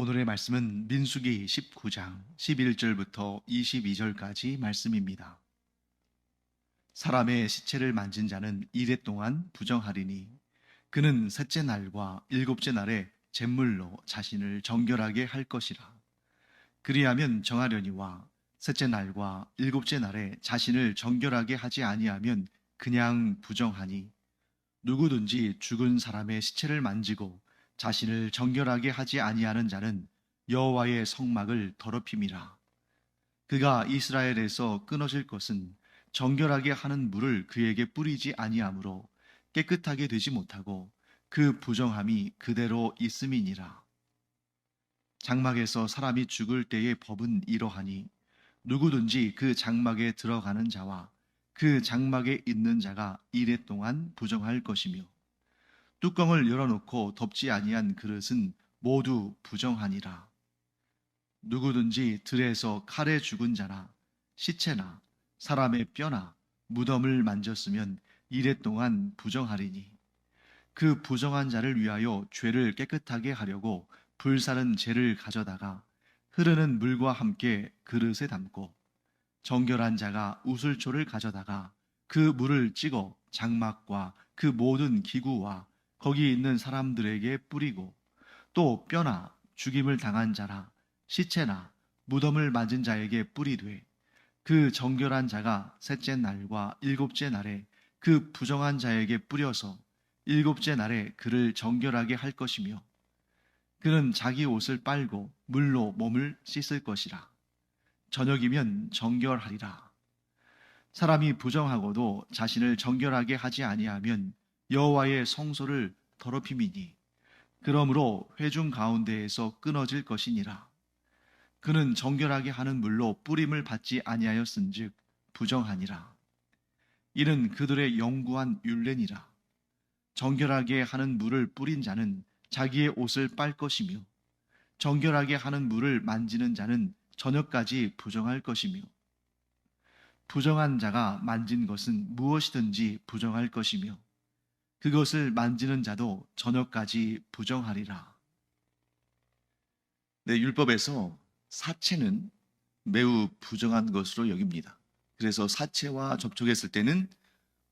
오늘의 말씀은 민수기 19장 11절부터 22절까지 말씀입니다. 사람의 시체를 만진 자는 이레 동안 부정하리니 그는 셋째 날과 일곱째 날에 잿물로 자신을 정결하게 할 것이라. 그리하면 정하려니와 셋째 날과 일곱째 날에 자신을 정결하게 하지 아니하면 그냥 부정하니, 누구든지 죽은 사람의 시체를 만지고 자신을 정결하게 하지 아니하는 자는 여호와의 성막을 더럽힘이라. 그가 이스라엘에서 끊어질 것은 정결하게 하는 물을 그에게 뿌리지 아니하므로 깨끗하게 되지 못하고 그 부정함이 그대로 있음이니라. 장막에서 사람이 죽을 때의 법은 이러하니, 누구든지 그 장막에 들어가는 자와 그 장막에 있는 자가 이레 동안 부정할 것이며, 뚜껑을 열어놓고 덮지 아니한 그릇은 모두 부정하니라. 누구든지 들에서 칼에 죽은 자나 시체나 사람의 뼈나 무덤을 만졌으면 이레 동안 부정하리니, 그 부정한 자를 위하여 죄를 깨끗하게 하려고 불사른 재를 가져다가 흐르는 물과 함께 그릇에 담고, 정결한 자가 우슬초를 가져다가 그 물을 찍어 장막과 그 모든 기구와 거기 있는 사람들에게 뿌리고, 또 뼈나 죽임을 당한 자나 시체나 무덤을 맞은 자에게 뿌리되, 그 정결한 자가 셋째 날과 일곱째 날에 그 부정한 자에게 뿌려서 일곱째 날에 그를 정결하게 할 것이며, 그는 자기 옷을 빨고 물로 몸을 씻을 것이라. 저녁이면 정결하리라. 사람이 부정하고도 자신을 정결하게 하지 아니하면 여호와의 성소를 더럽힘이니, 그러므로 회중 가운데에서 끊어질 것이니라. 그는 정결하게 하는 물로 뿌림을 받지 아니하였은즉 부정하니라. 이는 그들의 영구한 율례니라. 정결하게 하는 물을 뿌린 자는 자기의 옷을 빨 것이며, 정결하게 하는 물을 만지는 자는 저녁까지 부정할 것이며, 부정한 자가 만진 것은 무엇이든지 부정할 것이며, 그것을 만지는 자도 저녁까지 부정하리라. 네, 율법에서 사체는 매우 부정한 것으로 여깁니다. 그래서 사체와 접촉했을 때는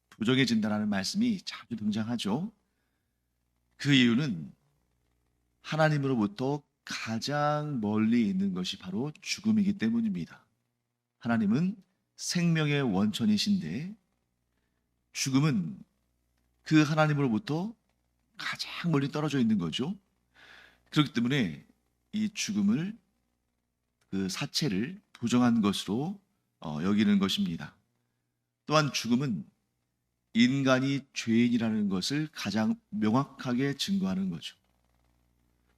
부정해진다는 말씀이 자주 등장하죠. 그 이유는 하나님으로부터 가장 멀리 있는 것이 바로 죽음이기 때문입니다. 하나님은 생명의 원천이신데, 죽음은 그 하나님으로부터 가장 멀리 떨어져 있는 거죠. 그렇기 때문에 이 죽음을, 그 사체를 부정한 것으로 여기는 것입니다. 또한 죽음은 인간이 죄인이라는 것을 가장 명확하게 증거하는 거죠.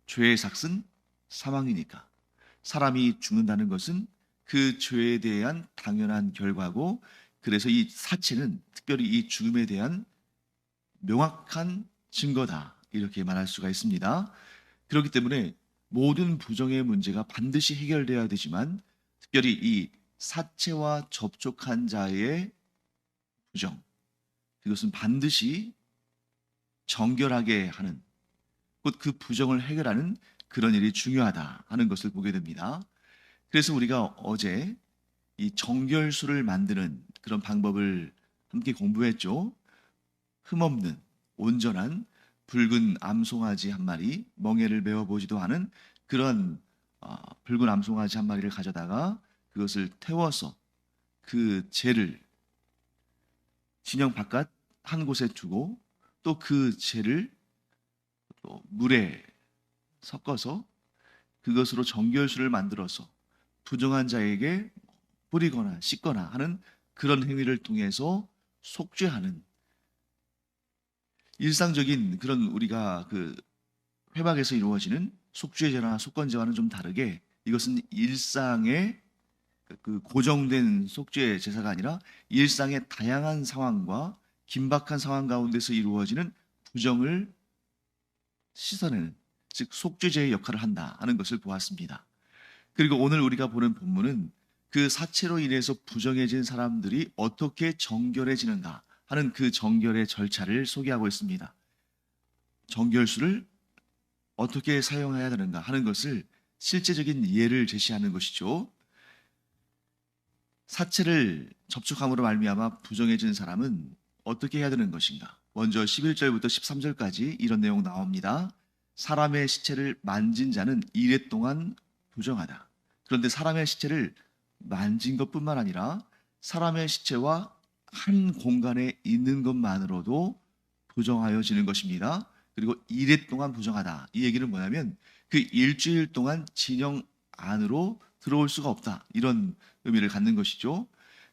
죄의 삭은 사망이니까 사람이 죽는다는 것은 그 죄에 대한 당연한 결과고, 그래서 이 사체는 특별히 이 죽음에 대한 명확한 증거다, 이렇게 말할 수가 있습니다. 그렇기 때문에 모든 부정의 문제가 반드시 해결돼야 되지만, 특별히 이 사체와 접촉한 자의 부정, 그것은 반드시 정결하게 하는, 곧 그 부정을 해결하는 그런 일이 중요하다 하는 것을 보게 됩니다. 그래서 우리가 어제 이 정결수를 만드는 그런 방법을 함께 공부했죠. 흠없는 온전한 붉은 암송아지 한 마리, 멍에를 메어보지도 않은 그런 붉은 암송아지 한 마리를 가져다가 그것을 태워서 그 재를 진영 바깥 한 곳에 두고, 또 그 재를 또 물에 섞어서 그것으로 정결수를 만들어서 부정한 자에게 뿌리거나 씻거나 하는 그런 행위를 통해서 속죄하는, 일상적인 그런 우리가 그 회막에서 이루어지는 속죄제나 속건제와는 좀 다르게, 이것은 일상의 그 고정된 속죄 제사가 아니라 일상의 다양한 상황과 긴박한 상황 가운데서 이루어지는 부정을 씻어내는, 즉 속죄제의 역할을 한다 하는 것을 보았습니다. 그리고 오늘 우리가 보는 본문은 그 사체로 인해서 부정해진 사람들이 어떻게 정결해지는가 하는 그 정결의 절차를 소개하고 있습니다. 정결수를 어떻게 사용해야 되는가 하는 것을 실제적인 예를 제시하는 것이죠. 사체를 접촉함으로 말미암아 부정해진 사람은 어떻게 해야 되는 것인가? 먼저 11절부터 13절까지 이런 내용 나옵니다. 사람의 시체를 만진 자는 이레 동안 부정하다. 그런데 사람의 시체를 만진 것뿐만 아니라 사람의 시체와 한 공간에 있는 것만으로도 부정하여지는 것입니다. 그리고 이레 동안 부정하다. 이 얘기는 뭐냐면 그 일주일 동안 진영 안으로 들어올 수가 없다. 이런 의미를 갖는 것이죠.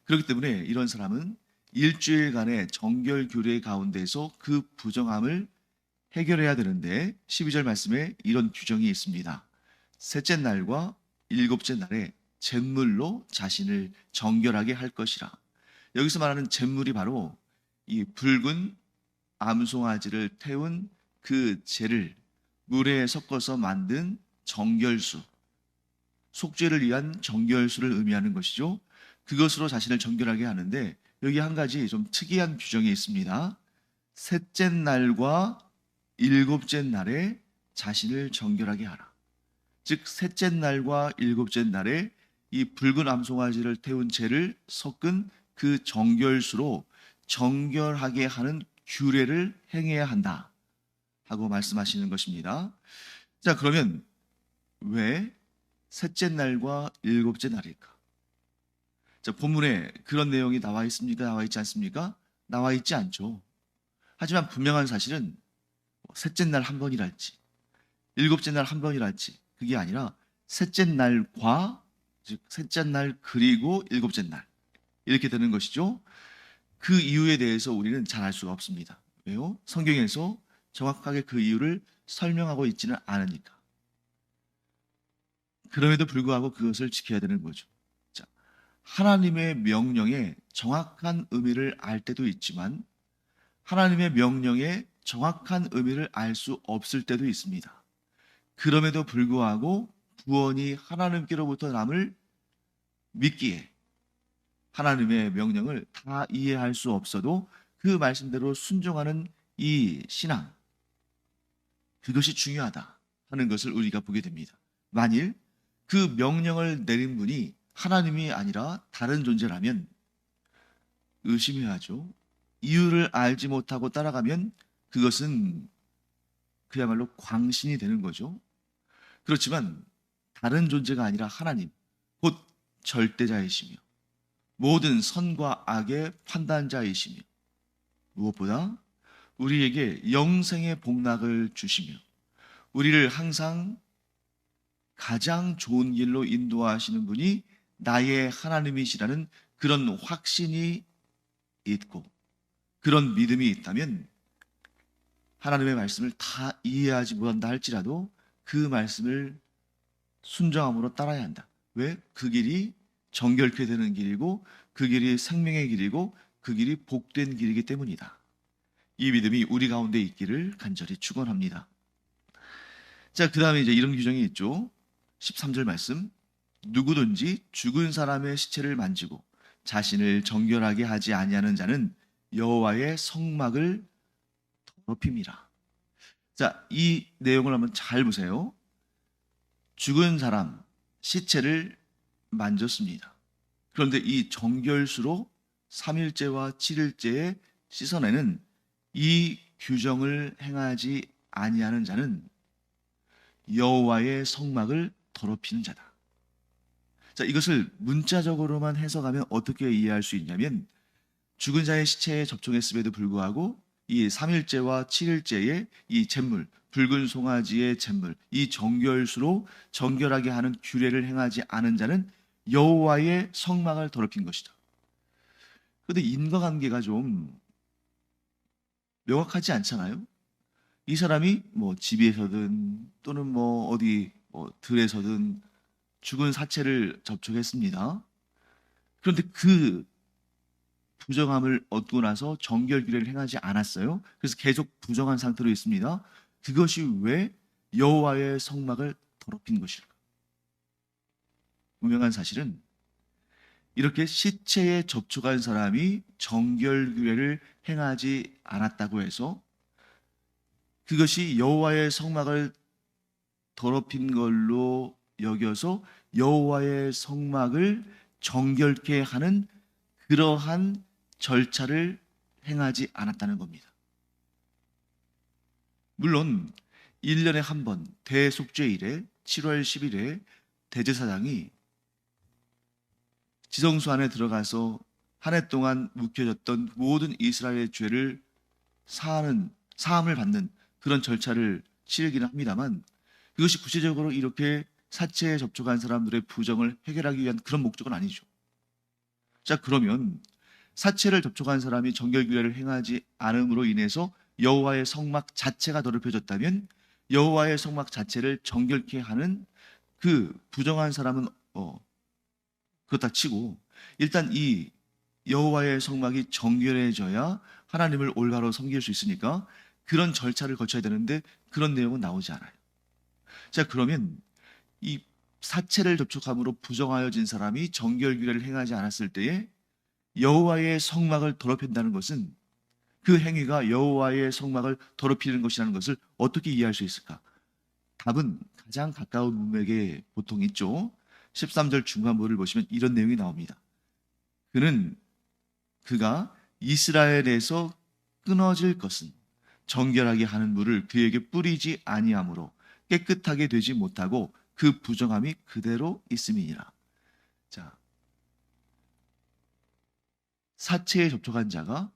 그렇기 때문에 이런 사람은 일주일간의 정결 규례 가운데서 그 부정함을 해결해야 되는데 12절 말씀에 이런 규정이 있습니다. 셋째 날과 일곱째 날에 잿물로 자신을 정결하게 할 것이라. 여기서 말하는 잿물이 바로 이 붉은 암송아지를 태운 그 젤을 물에 섞어서 만든 정결수, 속죄를 위한 정결수를 의미하는 것이죠. 그것으로 자신을 정결하게 하는데 여기 한 가지 좀 특이한 규정이 있습니다. 셋째 날과 일곱째 날에 자신을 정결하게 하라. 즉 셋째 날과 일곱째 날에 이 붉은 암송아지를 태운 젤을 섞은 그 정결수로 정결하게 하는 규례를 행해야 한다 하고 말씀하시는 것입니다. 자, 그러면 왜 셋째 날과 일곱째 날일까? 자, 본문에 그런 내용이 나와 있습니까? 나와 있지 않습니까? 나와 있지 않죠. 하지만 분명한 사실은 셋째 날 한 번이랄지 일곱째 날 한 번이랄지 그게 아니라 셋째 날과 즉 셋째 날 그리고 일곱째 날 이렇게 되는 것이죠. 그 이유에 대해서 우리는 잘 알 수가 없습니다. 왜요? 성경에서 정확하게 그 이유를 설명하고 있지는 않으니까. 그럼에도 불구하고 그것을 지켜야 되는 거죠. 자, 하나님의 명령에 정확한 의미를 알 때도 있지만 하나님의 명령에 정확한 의미를 알 수 없을 때도 있습니다. 그럼에도 불구하고 구원이 하나님께로부터 남을 믿기에 하나님의 명령을 다 이해할 수 없어도 그 말씀대로 순종하는 이 신앙, 그것이 중요하다 하는 것을 우리가 보게 됩니다. 만일 그 명령을 내린 분이 하나님이 아니라 다른 존재라면 의심해야죠. 이유를 알지 못하고 따라가면 그것은 그야말로 광신이 되는 거죠. 그렇지만 다른 존재가 아니라 하나님, 곧 절대자이시며 모든 선과 악의 판단자이시며 무엇보다 우리에게 영생의 복락을 주시며 우리를 항상 가장 좋은 길로 인도하시는 분이 나의 하나님이시라는 그런 확신이 있고 그런 믿음이 있다면 하나님의 말씀을 다 이해하지 못한다 할지라도 그 말씀을 순종함으로 따라야 한다. 왜? 그 길이 정결케 되는 길이고 그 길이 생명의 길이고 그 길이 복된 길이기 때문이다. 이 믿음이 우리 가운데 있기를 간절히 축원합니다. 자, 그 다음에 이제 이런 규정이 있죠. 13절 말씀. 누구든지 죽은 사람의 시체를 만지고 자신을 정결하게 하지 아니하는 자는 여호와의 성막을 더럽힘이라. 자, 이 내용을 한번 잘 보세요. 죽은 사람 시체를 만졌습니다. 그런데 이 정결수로 3일째와 7일째에 씻어내는 이 규정을 행하지 아니하는 자는 여호와의 성막을 더럽히는 자다. 자, 이것을 문자적으로만 해석하면 어떻게 이해할 수 있냐면 죽은 자의 시체에 접촉했음에도 불구하고 이 3일째와 7일째의 이 잿물, 붉은 송아지의 잿물, 이 정결수로 정결하게 하는 규례를 행하지 않은 자는 여호와의 성막을 더럽힌 것이다. 그런데 인과관계가 좀 명확하지 않잖아요. 이 사람이 뭐 집에서든 또는 뭐 어디 뭐 들에서든 죽은 사체를 접촉했습니다. 그런데 그 부정함을 얻고 나서 정결 규례를 행하지 않았어요. 그래서 계속 부정한 상태로 있습니다. 그것이 왜 여호와의 성막을 더럽힌 것일까? 분명한 사실은 이렇게 시체에 접촉한 사람이 정결 규례를 행하지 않았다고 해서 그것이 여호와의 성막을 더럽힌 걸로 여겨서 여호와의 성막을 정결케 하는 그러한 절차를 행하지 않았다는 겁니다. 물론 1년에 한 번 대속죄일에 7월 10일에 대제사장이 지성소 안에 들어가서 한 해 동안 묵혀졌던 모든 이스라엘의 죄를 사함을 받는 그런 절차를 치르기는 합니다만, 그것이 구체적으로 이렇게 사체에 접촉한 사람들의 부정을 해결하기 위한 그런 목적은 아니죠. 자, 그러면 사체를 접촉한 사람이 정결규례를 행하지 않음으로 인해서 여호와의 성막 자체가 더럽혀졌다면, 여호와의 성막 자체를 정결케 하는 그 부정한 사람은 그렇다 치고, 일단 이 여호와의 성막이 정결해져야 하나님을 올바로 섬길 수 있으니까 그런 절차를 거쳐야 되는데 그런 내용은 나오지 않아요. 자, 그러면 이 사체를 접촉함으로 부정하여진 사람이 정결규례를 행하지 않았을 때에 여호와의 성막을 더럽힌다는 것은, 그 행위가 여호와의 성막을 더럽히는 것이라는 것을 어떻게 이해할 수 있을까? 답은 가장 가까운 문맥에 보통 있죠. 13절 중간부를 보시면 이런 내용이 나옵니다. 그가 이스라엘에서 끊어질 것은 정결하게 하는 물을 그에게 뿌리지 아니하므로 깨끗하게 되지 못하고 그 부정함이 그대로 있음이니라. 자, 사체에 접촉한 자가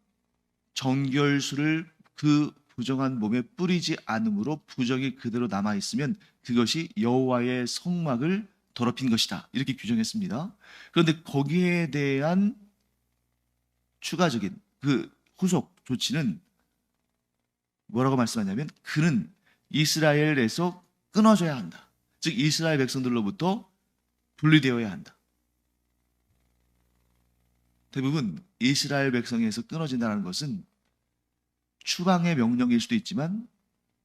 정결수를 그 부정한 몸에 뿌리지 않으므로 부정이 그대로 남아 있으면 그것이 여호와의 성막을 더럽힌 것이다, 이렇게 규정했습니다. 그런데 거기에 대한 추가적인 그 후속 조치는 뭐라고 말씀하냐면, 그는 이스라엘에서 끊어져야 한다. 즉 이스라엘 백성들로부터 분리되어야 한다. 대부분 이스라엘 백성에서 끊어진다는 것은 추방의 명령일 수도 있지만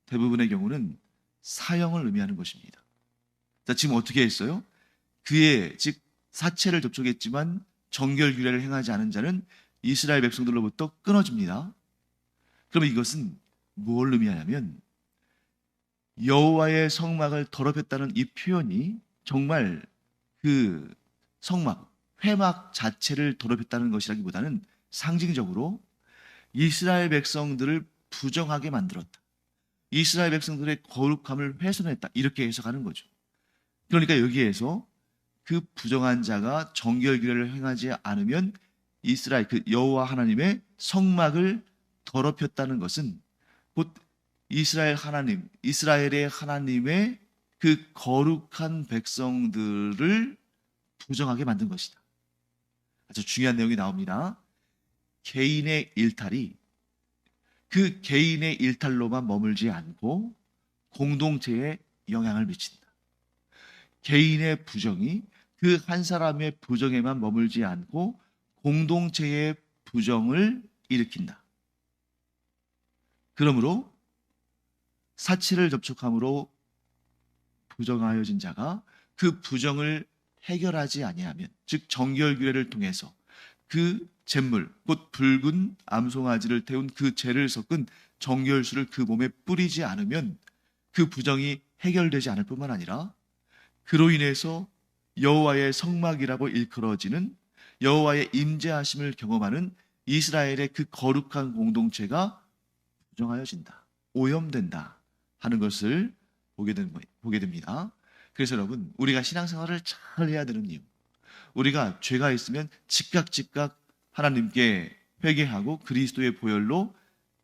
대부분의 경우는 사형을 의미하는 것입니다. 자, 지금 어떻게 했어요? 즉 사체를 접촉했지만 정결규례를 행하지 않은 자는 이스라엘 백성들로부터 끊어집니다. 그러면 이것은 뭘 의미하냐면, 여호와의 성막을 더럽혔다는 이 표현이 정말 그 성막, 회막 자체를 더럽혔다는 것이라기보다는 상징적으로 이스라엘 백성들을 부정하게 만들었다, 이스라엘 백성들의 거룩함을 훼손했다, 이렇게 해석하는 거죠. 그러니까 여기에서 그 부정한 자가 정결규례를 행하지 않으면 이스라엘, 그 여호와 하나님의 성막을 더럽혔다는 것은 곧 이스라엘의 하나님의 그 거룩한 백성들을 부정하게 만든 것이다. 아주 중요한 내용이 나옵니다. 개인의 일탈이 그 개인의 일탈로만 머물지 않고 공동체에 영향을 미친다. 개인의 부정이 그 한 사람의 부정에만 머물지 않고 공동체의 부정을 일으킨다. 그러므로 사체를 접촉함으로 부정하여진 자가 그 부정을 해결하지 아니하면, 즉 정결규례를 통해서 그 잿물, 곧 붉은 암송아지를 태운 그 죄를 섞은 정결수를 그 몸에 뿌리지 않으면 그 부정이 해결되지 않을 뿐만 아니라 그로 인해서 여호와의 성막이라고 일컬어지는 여호와의 임재하심을 경험하는 이스라엘의 그 거룩한 공동체가 부정하여진다, 오염된다 하는 것을 보게 됩니다. 그래서 여러분, 우리가 신앙생활을 잘 해야 되는 이유, 우리가 죄가 있으면 즉각 하나님께 회개하고 그리스도의 보혈로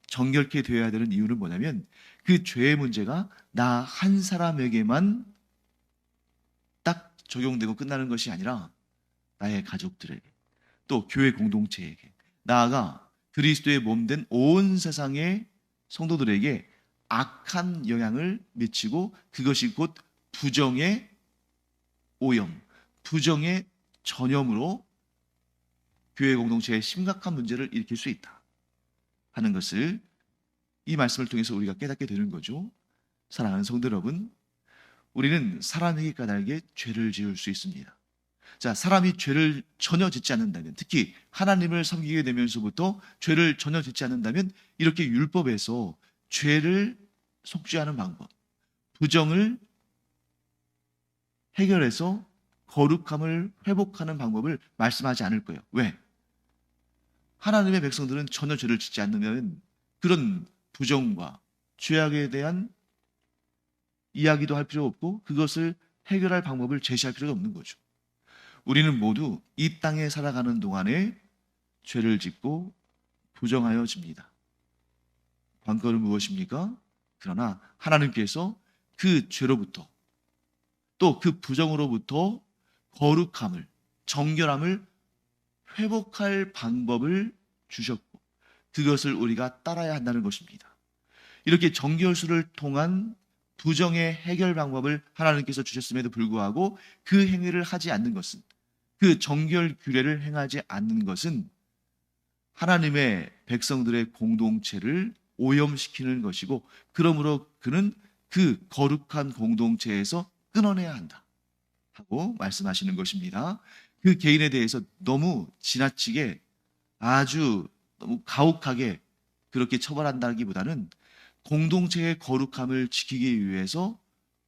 정결케 되어야 되는 이유는 뭐냐면, 그 죄의 문제가 나 한 사람에게만 딱 적용되고 끝나는 것이 아니라 나의 가족들에게, 또 교회 공동체에게, 나아가 그리스도의 몸된 온 세상의 성도들에게 악한 영향을 미치고, 그것이 곧 부정의 오염, 부정의 전염으로 교회 공동체에 심각한 문제를 일으킬 수 있다 하는 것을 이 말씀을 통해서 우리가 깨닫게 되는 거죠. 사랑하는 성도 여러분, 우리는 사람에게 까닭에 죄를 지을 수 있습니다. 자, 사람이 죄를 전혀 짓지 않는다면, 특히 하나님을 섬기게 되면서부터 죄를 전혀 짓지 않는다면, 이렇게 율법에서 죄를 속죄하는 방법, 부정을 해결해서 거룩함을 회복하는 방법을 말씀하지 않을 거예요. 왜? 하나님의 백성들은 전혀 죄를 짓지 않는 그런 부정과 죄악에 대한 이야기도 할 필요 없고 그것을 해결할 방법을 제시할 필요가 없는 거죠. 우리는 모두 이 땅에 살아가는 동안에 죄를 짓고 부정하여집니다. 관건은 무엇입니까? 그러나 하나님께서 그 죄로부터 또 그 부정으로부터 거룩함을, 정결함을 회복할 방법을 주셨고 그것을 우리가 따라야 한다는 것입니다. 이렇게 정결수를 통한 부정의 해결 방법을 하나님께서 주셨음에도 불구하고 그 행위를 하지 않는 것은, 그 정결 규례를 행하지 않는 것은 하나님의 백성들의 공동체를 오염시키는 것이고 그러므로 그는 그 거룩한 공동체에서 끊어내야 한다 하고 말씀하시는 것입니다. 그 개인에 대해서 너무 지나치게 아주 너무 가혹하게 그렇게 처벌한다기보다는 공동체의 거룩함을 지키기 위해서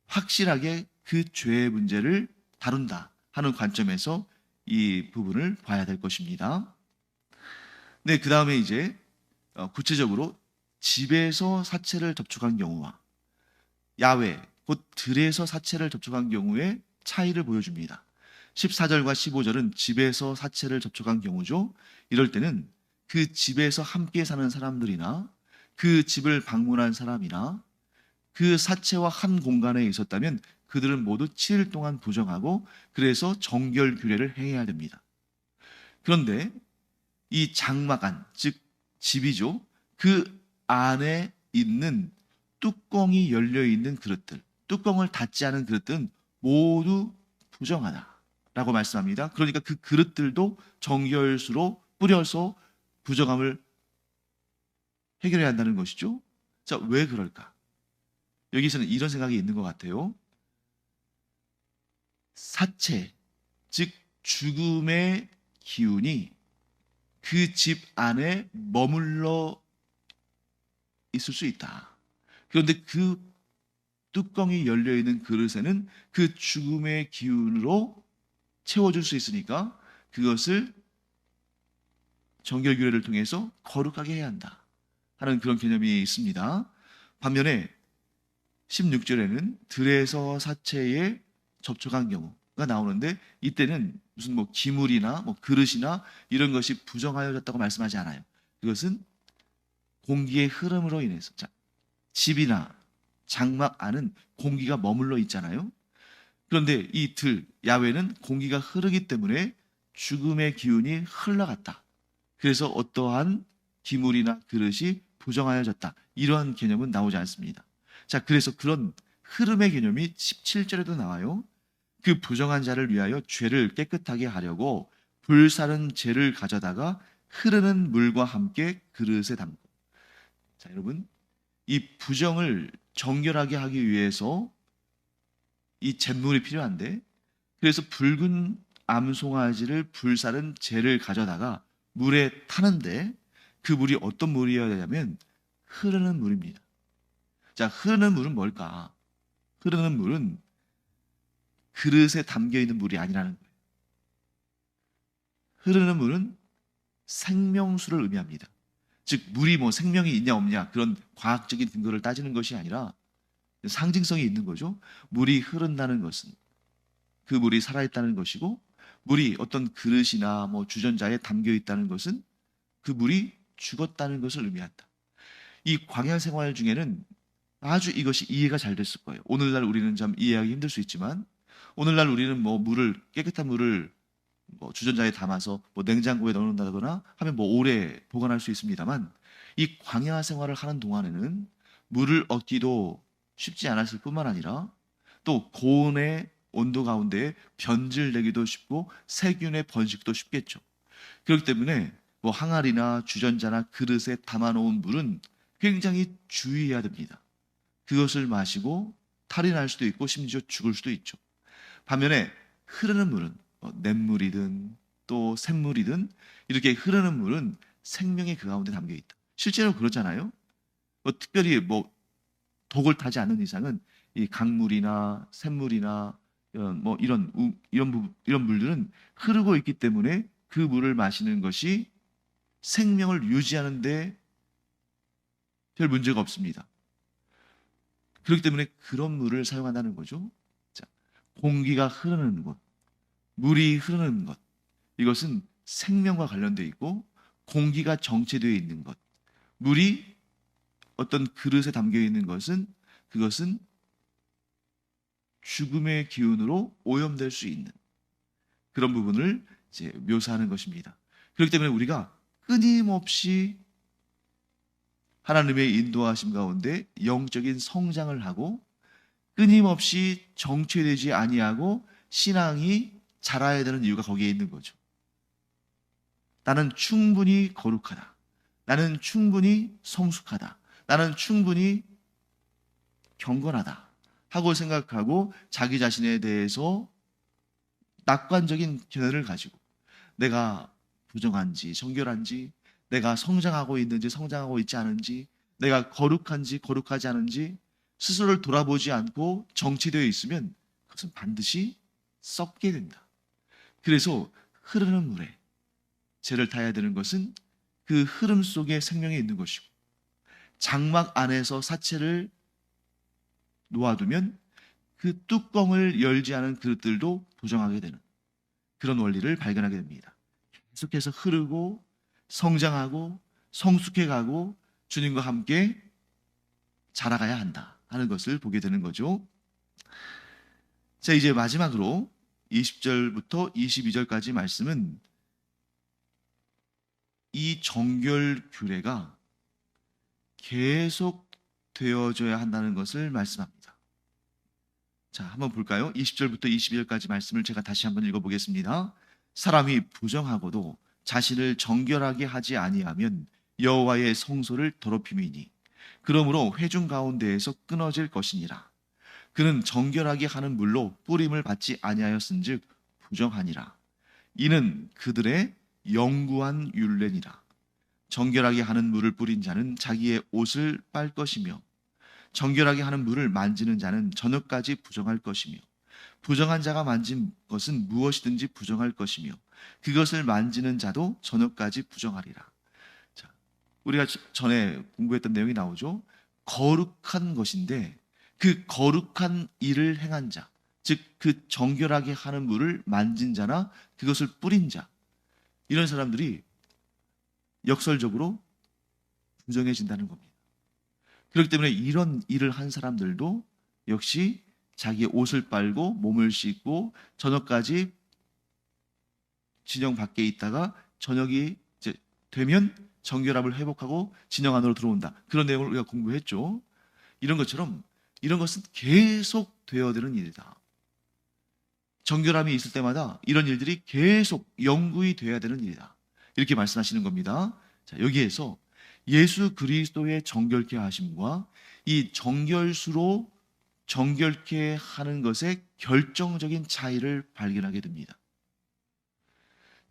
확실하게 그 죄의 문제를 다룬다 하는 관점에서 이 부분을 봐야 될 것입니다. 네, 그 다음에 이제 구체적으로 집에서 사체를 접촉한 경우와 야외, 곧 들에서 사체를 접촉한 경우의 차이를 보여줍니다. 14절과 15절은 집에서 사체를 접촉한 경우죠. 이럴 때는 그 집에서 함께 사는 사람들이나 그 집을 방문한 사람이나 그 사체와 한 공간에 있었다면 그들은 모두 7일 동안 부정하고 그래서 정결 규례를 행해야 됩니다. 그런데 이 장막 안, 즉 집이죠. 그 안에 있는 뚜껑이 열려 있는 그릇들, 뚜껑을 닫지 않은 그릇들은 모두 부정하다라고 말씀합니다. 그러니까 그 그릇들도 정결수로 뿌려서 부정함을 해결해야 한다는 것이죠. 자, 왜 그럴까? 여기서는 이런 생각이 있는 것 같아요. 사체, 즉 죽음의 기운이 그 집 안에 머물러 있을 수 있다. 그런데 그 뚜껑이 열려 있는 그릇에는 그 죽음의 기운으로 채워줄 수 있으니까 그것을 정결규례를 통해서 거룩하게 해야 한다 하는 그런 개념이 있습니다. 반면에 16절에는 들에서 사체에 접촉한 경우가 나오는데 이때는 무슨 뭐 기물이나 뭐 그릇이나 이런 것이 부정하여졌다고 말씀하지 않아요. 그것은 공기의 흐름으로 인해서, 자, 집이나 장막 안은 공기가 머물러 있잖아요. 그런데 이 들, 야외는 공기가 흐르기 때문에 죽음의 기운이 흘러갔다. 그래서 어떠한 기물이나 그릇이 부정하여졌다. 이러한 개념은 나오지 않습니다. 자, 그래서 그런 흐름의 개념이 17절에도 나와요. 그 부정한 자를 위하여 죄를 깨끗하게 하려고 불사른 재를 가져다가 흐르는 물과 함께 그릇에 담고. 자, 여러분, 이 부정을 정결하게 하기 위해서 이 잿물이 필요한데, 그래서 붉은 암송아지를 불사른 재를 가져다가 물에 타는데 그 물이 어떤 물이어야 되냐면 흐르는 물입니다. 자, 흐르는 물은 뭘까? 흐르는 물은 그릇에 담겨 있는 물이 아니라는 거예요. 흐르는 물은 생명수를 의미합니다. 즉 물이 뭐 생명이 있냐 없냐 그런 과학적인 근거를 따지는 것이 아니라 상징성이 있는 거죠. 물이 흐른다는 것은 그 물이 살아있다는 것이고, 물이 어떤 그릇이나 뭐 주전자에 담겨 있다는 것은 그 물이 죽었다는 것을 의미한다. 이 광야 생활 중에는 아주 이것이 이해가 잘 됐을 거예요. 오늘날 우리는 참 이해하기 힘들 수 있지만, 오늘날 우리는 뭐 물을, 깨끗한 물을 뭐 주전자에 담아서 뭐 냉장고에 넣는다거나 하면 뭐 오래 보관할 수 있습니다만, 이 광야 생활을 하는 동안에는 물을 얻기도 쉽지 않았을 뿐만 아니라 또 고온의 온도 가운데 변질되기도 쉽고 세균의 번식도 쉽겠죠. 그렇기 때문에 뭐 항아리나 주전자나 그릇에 담아놓은 물은 굉장히 주의해야 됩니다. 그것을 마시고 탈이 날 수도 있고 심지어 죽을 수도 있죠. 반면에 흐르는 물은 냇물이든 또 샘물이든 이렇게 흐르는 물은 생명이 그 가운데 담겨 있다. 실제로 그렇잖아요. 특별히 뭐 독을 타지 않는 이상은 이 강물이나 샘물이나 이런 물들은 흐르고 있기 때문에 그 물을 마시는 것이 생명을 유지하는데 별 문제가 없습니다. 그렇기 때문에 그런 물을 사용한다는 거죠. 자, 공기가 흐르는 곳, 물이 흐르는 것, 이것은 생명과 관련되어 있고, 공기가 정체되어 있는 것, 물이 어떤 그릇에 담겨 있는 것은, 그것은 죽음의 기운으로 오염될 수 있는 그런 부분을 이제 묘사하는 것입니다. 그렇기 때문에 우리가 끊임없이 하나님의 인도하심 가운데 영적인 성장을 하고, 끊임없이 정체되지 아니하고 신앙이 자라야 되는 이유가 거기에 있는 거죠. 나는 충분히 거룩하다. 나는 충분히 성숙하다. 나는 충분히 경건하다 하고 생각하고 자기 자신에 대해서 낙관적인 견해를 가지고 내가 부정한지 정결한지, 내가 성장하고 있는지 성장하고 있지 않은지, 내가 거룩한지 거룩하지 않은지 스스로를 돌아보지 않고 정체되어 있으면 그것은 반드시 썩게 된다. 그래서 흐르는 물에 죄를 타야 되는 것은 그 흐름 속에 생명이 있는 것이고, 장막 안에서 사체를 놓아두면 그 뚜껑을 열지 않은 그릇들도 부정하게 되는 그런 원리를 발견하게 됩니다. 계속해서 흐르고 성장하고 성숙해가고 주님과 함께 자라가야 한다 하는 것을 보게 되는 거죠. 자, 이제 마지막으로 20절부터 22절까지 말씀은 이 정결 규례가 계속 되어져야 한다는 것을 말씀합니다. 자, 한번 볼까요? 20절부터 22절까지 말씀을 제가 다시 한번 읽어보겠습니다. 사람이 부정하고도 자신을 정결하게 하지 아니하면 여호와의 성소를 더럽힘이니 그러므로 회중 가운데에서 끊어질 것이니라. 그는 정결하게 하는 물로 뿌림을 받지 아니하였은즉 부정하니라. 이는 그들의 영구한 율례니라. 정결하게 하는 물을 뿌린 자는 자기의 옷을 빨 것이며 정결하게 하는 물을 만지는 자는 저녁까지 부정할 것이며 부정한 자가 만진 것은 무엇이든지 부정할 것이며 그것을 만지는 자도 저녁까지 부정하리라. 자, 우리가 전에 공부했던 내용이 나오죠. 거룩한 것인데 그 거룩한 일을 행한 자, 즉 그 정결하게 하는 물을 만진 자나 그것을 뿌린 자, 이런 사람들이 역설적으로 부정해진다는 겁니다. 그렇기 때문에 이런 일을 한 사람들도 역시 자기의 옷을 빨고 몸을 씻고 저녁까지 진영 밖에 있다가 저녁이 이제 되면 정결함을 회복하고 진영 안으로 들어온다. 그런 내용을 우리가 공부했죠. 이런 것처럼 이런 것은 계속 되어야 되는 일이다. 정결함이 있을 때마다 이런 일들이 계속 영구히 되어야 되는 일이다. 이렇게 말씀하시는 겁니다. 자, 여기에서 예수 그리스도의 정결케 하심과 이 정결수로 정결케 하는 것의 결정적인 차이를 발견하게 됩니다.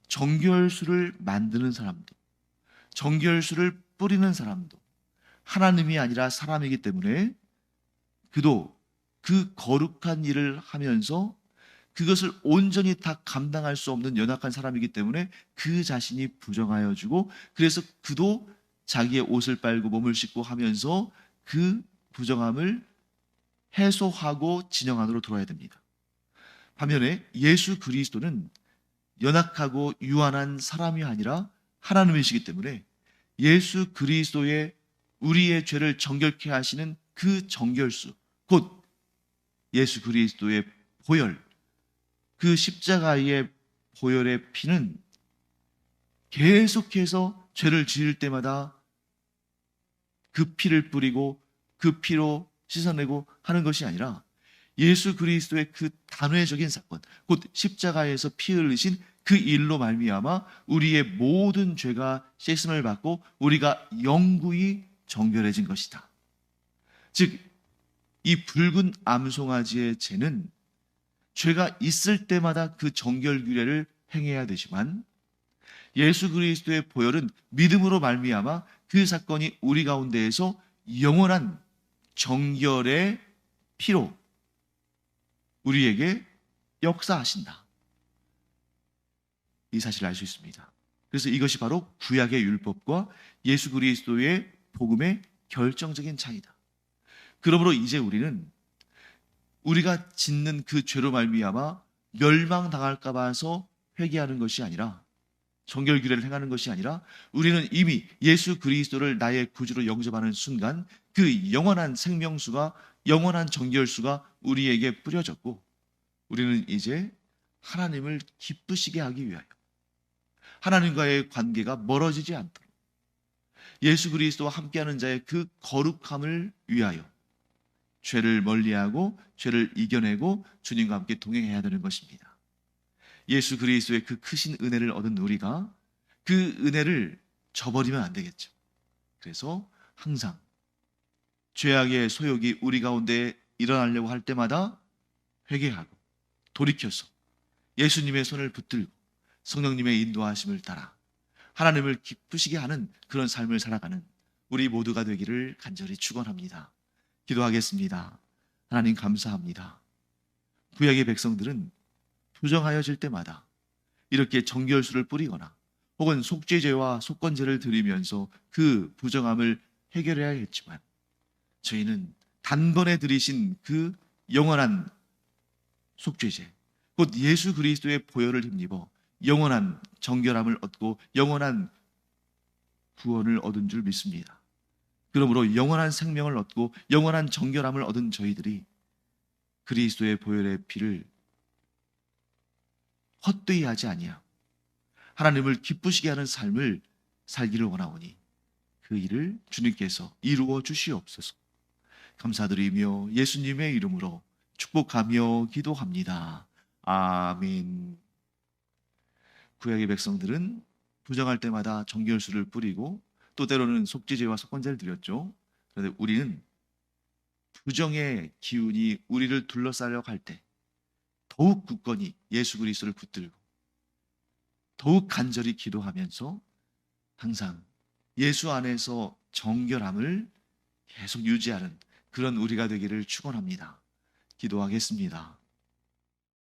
정결수를 만드는 사람도, 정결수를 뿌리는 사람도 하나님이 아니라 사람이기 때문에 그도 그 거룩한 일을 하면서 그것을 온전히 다 감당할 수 없는 연약한 사람이기 때문에 그 자신이 부정하여 주고, 그래서 그도 자기의 옷을 빨고 몸을 씻고 하면서 그 부정함을 해소하고 진영 안으로 들어와야 됩니다. 반면에 예수 그리스도는 연약하고 유한한 사람이 아니라 하나님이시기 때문에 예수 그리스도의 우리의 죄를 정결케 하시는 그 정결수, 곧 예수 그리스도의 보혈, 그 십자가의 보혈의 피는 계속해서 죄를 지을 때마다 그 피를 뿌리고 그 피로 씻어내고 하는 것이 아니라 예수 그리스도의 그 단회적인 사건, 곧 십자가에서 피 흘리신 그 일로 말미암아 우리의 모든 죄가 씻음을 받고 우리가 영구히 정결해진 것이다. 즉, 이 붉은 암송아지의 죄는 죄가 있을 때마다 그 정결 규례를 행해야 되지만 예수 그리스도의 보혈은 믿음으로 말미암아 그 사건이 우리 가운데에서 영원한 정결의 피로 우리에게 역사하신다. 이 사실을 알 수 있습니다. 그래서 이것이 바로 구약의 율법과 예수 그리스도의 복음의 결정적인 차이다. 그러므로 이제 우리는 우리가 짓는 그 죄로 말미암아 멸망당할까 봐서 회개하는 것이 아니라, 정결규례를 행하는 것이 아니라, 우리는 이미 예수 그리스도를 나의 구주로 영접하는 순간 그 영원한 생명수가, 영원한 정결수가 우리에게 뿌려졌고, 우리는 이제 하나님을 기쁘시게 하기 위하여, 하나님과의 관계가 멀어지지 않도록, 예수 그리스도와 함께하는 자의 그 거룩함을 위하여 죄를 멀리하고 죄를 이겨내고 주님과 함께 동행해야 되는 것입니다. 예수 그리스도의 그 크신 은혜를 얻은 우리가 그 은혜를 저버리면 안 되겠죠. 그래서 항상 죄악의 소욕이 우리 가운데 일어나려고 할 때마다 회개하고 돌이켜서 예수님의 손을 붙들고 성령님의 인도하심을 따라 하나님을 기쁘시게 하는 그런 삶을 살아가는 우리 모두가 되기를 간절히 축원합니다. 기도하겠습니다. 하나님 감사합니다. 구약의 백성들은 부정하여질 때마다 이렇게 정결수를 뿌리거나 혹은 속죄제와 속건제를 드리면서 그 부정함을 해결해야 했지만, 저희는 단번에 드리신 그 영원한 속죄제, 곧 예수 그리스도의 보혈을 힘입어 영원한 정결함을 얻고 영원한 구원을 얻은 줄 믿습니다. 그러므로 영원한 생명을 얻고 영원한 정결함을 얻은 저희들이 그리스도의 보혈의 피를 헛되이 하지 아니하고 하나님을 기쁘시게 하는 삶을 살기를 원하오니 그 일을 주님께서 이루어 주시옵소서. 감사드리며 예수님의 이름으로 축복하며 기도합니다. 아멘. 구약의 백성들은 부정할 때마다 정결수를 뿌리고 또 때로는 속죄제와 속건제를 드렸죠. 그런데 우리는 부정의 기운이 우리를 둘러싸려 할 때 더욱 굳건히 예수 그리스도를 붙들고 더욱 간절히 기도하면서 항상 예수 안에서 정결함을 계속 유지하는 그런 우리가 되기를 축원합니다. 기도하겠습니다.